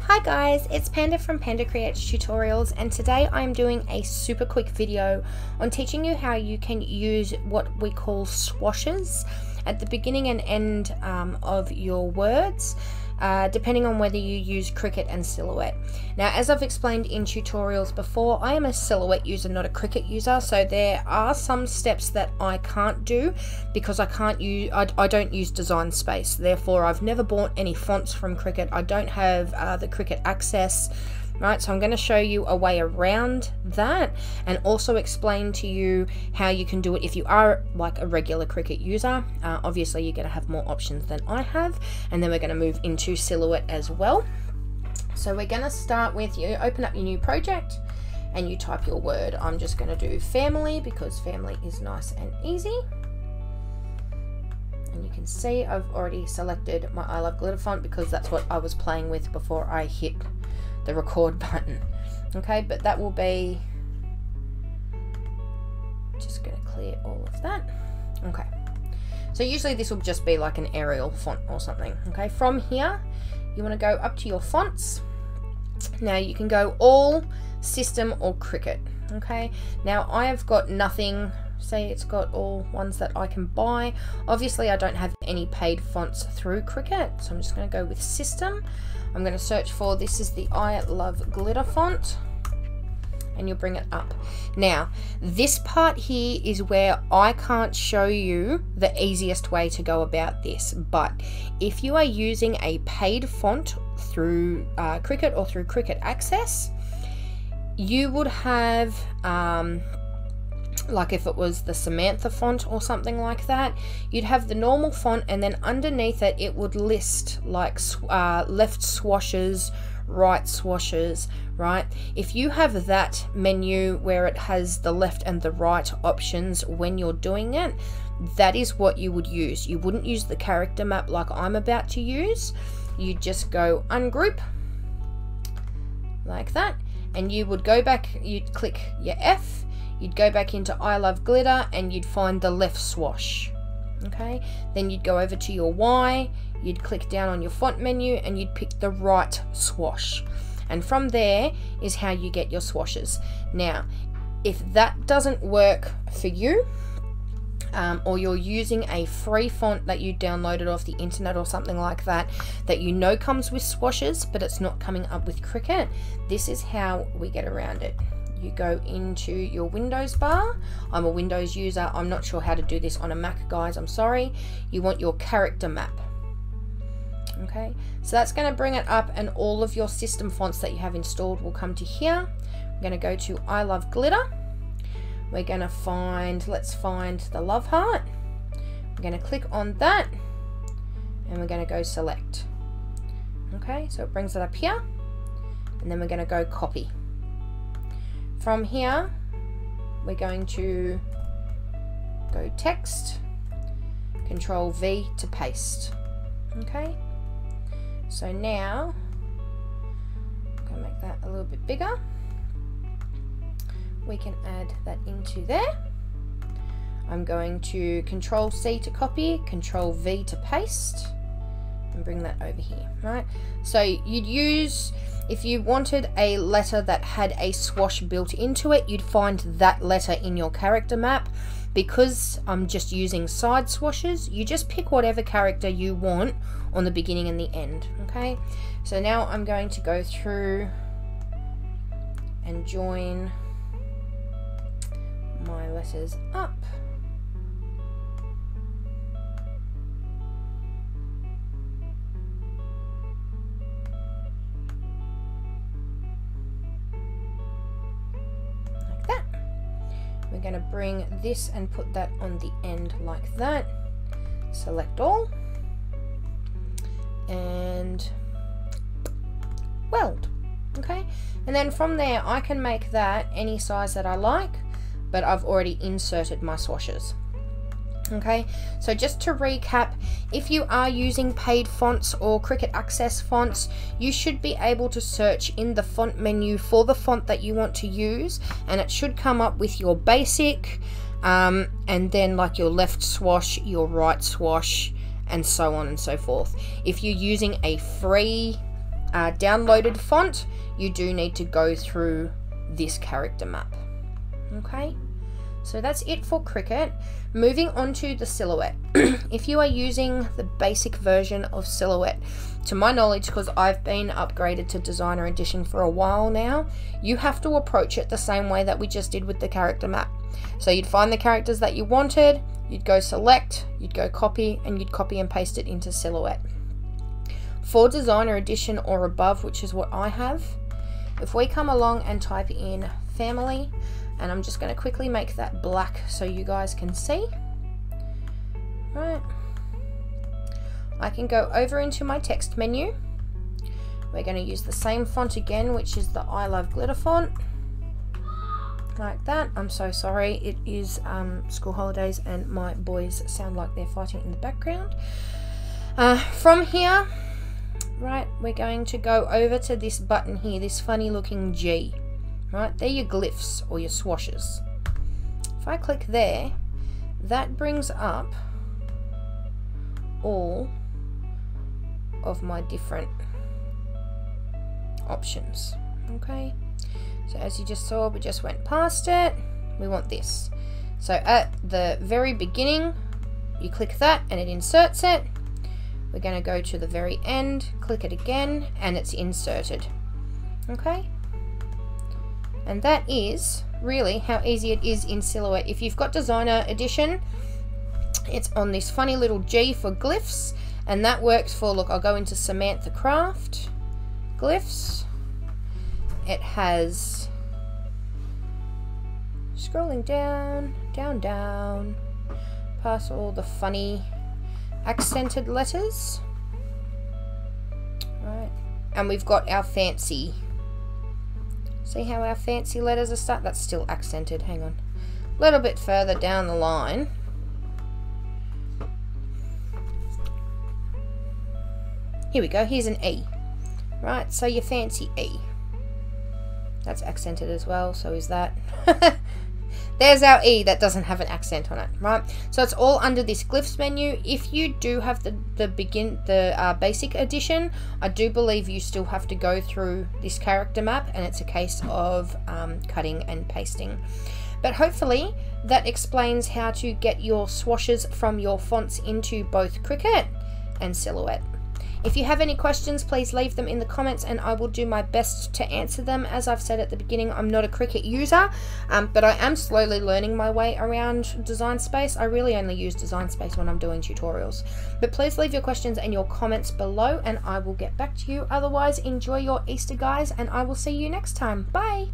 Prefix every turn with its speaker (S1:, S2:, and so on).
S1: Hi guys, it's Panda from Panda Creates Tutorials, and today I'm doing a super quick video on teaching you how you can use what we call swashes at the beginning and end of your words, depending on whether you use Cricut and Silhouette. Now, as I've explained in tutorials before, I am a Silhouette user, not a Cricut user, so there are some steps that I can't do because I don't use design space. Therefore, I've never bought any fonts from Cricut. I don't have the Cricut access. Right, so I'm going to show you a way around that and also explain to you how you can do it if you are like a regular Cricut user. Obviously you're going to have more options than I have, and then we're going to move into Silhouette as well. So we're going to start with, you open up your new project and you type your word. I'm just going to do family because family is nice and easy. And you can see I've already selected my I Love Glitter font because that's what I was playing with before I hit the record button. Okay, but that will be, just going to clear all of that. Okay, so usually this will just be like an Arial font or something. Okay, from here you want to go up to your fonts. Now you can go all, system, or Cricut. Okay, now I have got nothing, say it's got all ones that I can buy. Obviously I don't have any paid fonts through Cricut, so I'm just going to go with system. I'm going to search for, this is the I Love Glitter font, and you'll bring it up. Now this part here is where I can't show you the easiest way to go about this, but if you are using a paid font through Cricut or through Cricut Access, you would have like if it was the Samantha font or something like that, you'd have the normal font, and then underneath it, it would list like left swashes, right swashes, right? If you have that menu where it has the left and the right options when you're doing it, that is what you would use. You wouldn't use the character map like I'm about to use. You just go ungroup like that, and you would go back, you'd click your F, you'd go back into I Love Glitter and you'd find the left swash. Okay, then you'd go over to your Y, you'd click down on your font menu and you'd pick the right swash, and from there is how you get your swashes. Now if that doesn't work for you, or you're using a free font that you downloaded off the internet or something like that, that you know comes with swashes but it's not coming up with Cricut, this is how we get around it. You go into your Windows bar. I'm a Windows user. I'm not sure how to do this on a Mac, guys. I'm sorry. You want your character map. Okay, so that's going to bring it up, and all of your system fonts that you have installed will come to here. I'm going to go to I Love Glitter. We're going to find, let's find the love heart. We're going to click on that and we're going to go select. Okay, so it brings it up here, and then we're going to go copy. From here, we're going to go text, Control V to paste. Okay, so now I'm going to make that a little bit bigger. We can add that into there. I'm going to Control C to copy, Control V to paste, and bring that over here. Right, so you'd use, if you wanted a letter that had a swash built into it, you'd find that letter in your character map. Because I'm just using side swashes, you just pick whatever character you want on the beginning and the end. Okay, so now I'm going to go through and join my letters up. We're going to bring this and put that on the end like that. Select all and weld. Okay, and then from there I can make that any size that I like, but I've already inserted my swashes. Okay, so just to recap, if you are using paid fonts or Cricut Access fonts, you should be able to search in the font menu for the font that you want to use, and it should come up with your basic, and then like your left swash, your right swash, and so on and so forth. If you're using a free downloaded font, you do need to go through this character map. Okay, so that's it for Cricut. Moving on to the Silhouette. If you are using the basic version of Silhouette, to my knowledge, because I've been upgraded to Designer Edition for a while now, you have to approach it the same way that we just did with the character map. So you'd find the characters that you wanted, you'd go select, you'd go copy, and you'd copy and paste it into Silhouette. For Designer Edition or above, which is what I have, if we come along and type in family, and I'm just going to quickly make that black so you guys can see. Right. I can go over into my text menu. We're going to use the same font again, which is the I Love Glitter font. Like that. I'm so sorry. It is school holidays and my boys sound like they're fighting in the background. From here, right, we're going to go over to this button here, this funny looking G. Right, they're your glyphs or your swashes. If I click there, that brings up all of my different options. Okay, so as you just saw, we just went past it. We want this. So at the very beginning, you click that and it inserts it. We're going to go to the very end, click it again, and it's inserted. Okay. And that is really how easy it is in Silhouette. If you've got Designer Edition, it's on this funny little G for glyphs, and that works for, look, I'll go into Samantha Craft, glyphs. It has, scrolling down, down, past all the funny accented letters. Right, and we've got our fancy. See how our fancy letters are stuck? That's still accented. Hang on. A little bit further down the line. Here we go. Here's an E. Right, so your fancy E. That's accented as well, so is that. There's our E that doesn't have an accent on it, right? So it's all under this glyphs menu. If you do have the basic edition, I do believe you still have to go through this character map, and it's a case of cutting and pasting. But hopefully that explains how to get your swashes from your fonts into both Cricut and Silhouette. If you have any questions, please leave them in the comments and I will do my best to answer them. As I've said at the beginning, I'm not a Cricut user, but I am slowly learning my way around Design Space. I really only use Design Space when I'm doing tutorials. But please leave your questions and your comments below and I will get back to you. Otherwise, enjoy your Easter, guys, and I will see you next time. Bye!